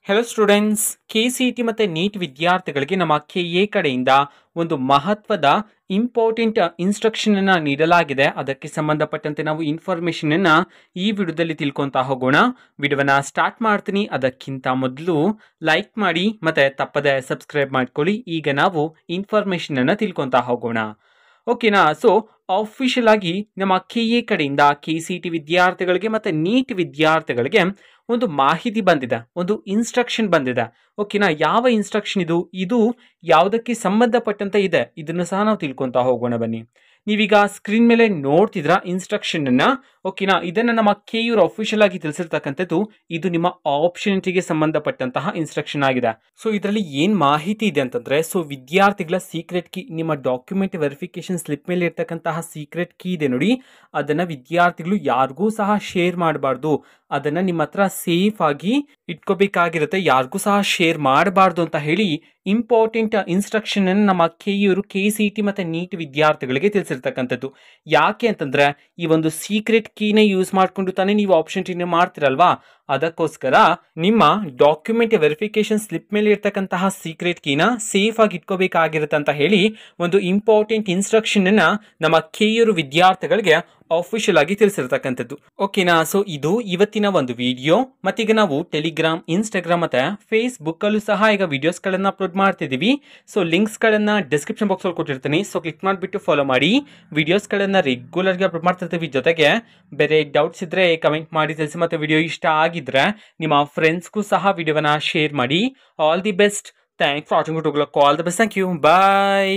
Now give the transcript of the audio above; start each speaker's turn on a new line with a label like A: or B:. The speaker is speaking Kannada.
A: ಹೆಲೋ ಸ್ಟೂಡೆಂಟ್ಸ್, KCET ಮತ್ತು ನೀಟ್ ವಿದ್ಯಾರ್ಥಿಗಳಿಗೆ ನಮ್ಮ KA ಕಡೆಯಿಂದ ಒಂದು ಮಹತ್ವದ ಇಂಪಾರ್ಟೆಂಟ್ ಇನ್ಸ್ಟ್ರಕ್ಷನ್ ಅನ್ನ ನೀಡಲಾಗಿದೆ. ಅದಕ್ಕೆ ಸಂಬಂಧಪಟ್ಟಂತೆ ನಾವು ಇನ್ಫಾರ್ಮೇಶನ್ ಅನ್ನ ಈ ವಿಡಿಯೋದಲ್ಲಿ ತಿಳ್ಕೊಂತಾ ಹೋಗೋಣ. ವಿಡಿಯೋವನ್ನ ಸ್ಟಾರ್ಟ್ ಮಾಡ್ತೀನಿ. ಅದಕ್ಕಿಂತ ಮೊದಲು ಲೈಕ್ ಮಾಡಿ ಮತ್ತೆ ತಪ್ಪದೆ ಸಬ್ಸ್ಕ್ರೈಬ್ ಮಾಡ್ಕೊಳ್ಳಿ. ಈಗ ನಾವು ಇನ್ಫಾರ್ಮೇಶನ್ ಅನ್ನ ತಿಳ್ಕೊಂತಾ ಹೋಗೋಣ. ಓಕೆನಾ? ಸೊ ಆಫಿಷಿಯಲ್ ಆಗಿ ನಮ್ಮ KA ಕಡೆಯಿಂದ KCET ವಿದ್ಯಾರ್ಥಿಗಳಿಗೆ ಮತ್ತು ನೀಟ್ ವಿದ್ಯಾರ್ಥಿಗಳಿಗೆ ಒಂದು ಮಾಹಿತಿ ಬಂದಿದೆ, ಒಂದು ಇನ್ಸ್ಟ್ರಕ್ಷನ್ ಬಂದಿದೆ. ಓಕೆನಾ? ಯಾವ ಇನ್ಸ್ಟ್ರಕ್ಷನ್ ಇದು ಯಾವುದಕ್ಕೆ ಸಂಬಂಧಪಟ್ಟಂತೆ ಇದೆ, ಇದನ್ನು ಸಹ ನಾವು ತಿಳ್ಕೊಂತಾ ಹೋಗೋಣ. ಬನ್ನಿ, ನೀವೀಗ ಸ್ಕ್ರೀನ್ ಮೇಲೆ ನೋಡ್ತಿದ್ರ ಇನ್ಸ್ಟ್ರಕ್ಷನ್ ಅನ್ನ. ಓಕೆನಾ? ಇದನ್ನ ನಮ್ಮ KU ಅಫಿಷಿಯಲ್ ಆಗಿ ತಿಳಿಸಿರ್ತಕ್ಕಂಥದ್ದು. ಇದು ನಿಮ್ಮ ಆಪ್ಷನಿಟಿಗೆ ಸಂಬಂಧಪಟ್ಟಂತಹ ಇನ್ಸ್ಟ್ರಕ್ಷನ್ ಆಗಿದೆ. ಸೊ ಇದರಲ್ಲಿ ಏನ್ ಮಾಹಿತಿ ಇದೆ ಅಂತಂದ್ರೆ, ಸೊ ವಿದ್ಯಾರ್ಥಿಗಳ ಸೀಕ್ರೆಟ್ ಕೀ, ನಿಮ್ಮ ಡಾಕ್ಯುಮೆಂಟ್ ವೆರಿಫಿಕೇಶನ್ ಸ್ಲಿಪ್ ಮೇಲೆ ಇರ್ತಕ್ಕಂತಹ ಸೀಕ್ರೆಟ್ ಕೀ ಇದೆ ನೋಡಿ, ಅದನ್ನ ವಿದ್ಯಾರ್ಥಿಗಳು ಯಾರಿಗೂ ಸಹ ಶೇರ್ ಮಾಡಬಾರ್ದು. ಅದನ್ನ ನಿಮ್ಮ ಹತ್ರ ಸೇಫ್ ಆಗಿ ಇಟ್ಕೋಬೇಕಾಗಿರುತ್ತೆ, ಯಾರಿಗೂ ಸಹ ಶೇರ್ ಮಾಡಬಾರ್ದು ಅಂತ ಹೇಳಿ ಇಂಪಾರ್ಟೆಂಟ್ ಇನ್ಸ್ಟ್ರಕ್ಷನ್ ಅನ್ನು ನಮ್ಮ KU KCET ಮತ್ತೆ ನೀಟ್ ವಿದ್ಯಾರ್ಥಿಗಳಿಗೆ ತಿಳಿಸಿರ್ತಕ್ಕಂಥದ್ದು. ಯಾಕೆ ಅಂತಂದ್ರೆ, ಈ ಒಂದು ಸೀಕ್ರೆಟ್ ಕೀನೇ ಯೂಸ್ ಮಾಡ್ಕೊಂಡು ತಾನೇ ನೀವು ಆಪ್ಷನ್ ಮಾಡ್ತಿರಲ್ವಾ, ಅದಕ್ಕೋಸ್ಕರ ನಿಮ್ಮ ಡಾಕ್ಯುಮೆಂಟ್ ವೆರಿಫಿಕೇಶನ್ ಸ್ಲಿಪ್ ಮೇಲೆ ಇರ್ತಕ್ಕಂತಹ ಸೀಕ್ರೆಟ್ ಕೀನ ಸೇಫ್ ಆಗಿ ಇಟ್ಕೋಬೇಕಾಗಿರುತ್ತೆ ಅಂತ ಹೇಳಿ ಒಂದು ಇಂಪಾರ್ಟೆಂಟ್ ಇನ್ಸ್ಟ್ರಕ್ಷನ್ ಅನ್ನ ನಮ್ಮ KU ವಿದ್ಯಾರ್ಥಿಗಳಿಗೆ ಆಫಿಷಿಯಲ್ ಆಗಿ ತಿಳಿಸಿರ್ತಕ್ಕಂಥದ್ದು. ಓಕೆನಾ? ಸೊ ಇದು ಇವತ್ತಿನ ಒಂದು ವಿಡಿಯೋ. ಮತ್ತೀಗ ನಾವು ಟೆಲಿಗ್ರಾಮ್, ಇನ್ಸ್ಟಾಗ್ರಾಮ್ ಮತ್ತೆ ಫೇಸ್ಬುಕ್ ಅಲ್ಲೂ ಸಹ ಈಗ ವಿಡಿಯೋಸ್ ಗಳನ್ನ ಅಪ್ಲೋಡ್ ಮಾಡ್ತಿದೀವಿ. ಸೊ ಲಿಂಕ್ಸ್ ಗಳನ್ನ ಡಿಸ್ಕ್ರಿಪ್ಷನ್ ಬಾಕ್ಸ್ ಅಲ್ಲಿ ಕೊಟ್ಟಿರ್ತೀನಿ. ಸೊ ಕ್ಲಿಕ್ ಮಾಡಿಬಿಟ್ಟು ಫಾಲೋ ಮಾಡಿ. ವಿಡಿಯೋಸ್ ಗಳನ್ನ ರೆಗ್ಯುಲರ್ ಗೆ ಅಪ್ಲೋಡ್ ಮಾಡ್ತಿರ್ತೀವಿ. ಜೊತೆಗೆ ಬೇರೆ ಡೌಟ್ಸ್ ಇದ್ರೆ ಕಮೆಂಟ್ ಮಾಡಿ ತಿಳಿಸಿ. ಮತ್ತೆ ವಿಡಿಯೋ ಇಷ್ಟ ಆಗಿದ್ರೆ ನಿಮ್ಮ ಫ್ರೆಂಡ್ಸ್ಗೂ ಸಹ ವಿಡಿಯೋವನ್ನ ಶೇರ್ ಮಾಡಿ. All the best. Thanks for watching. All the best. Thank you. Bye.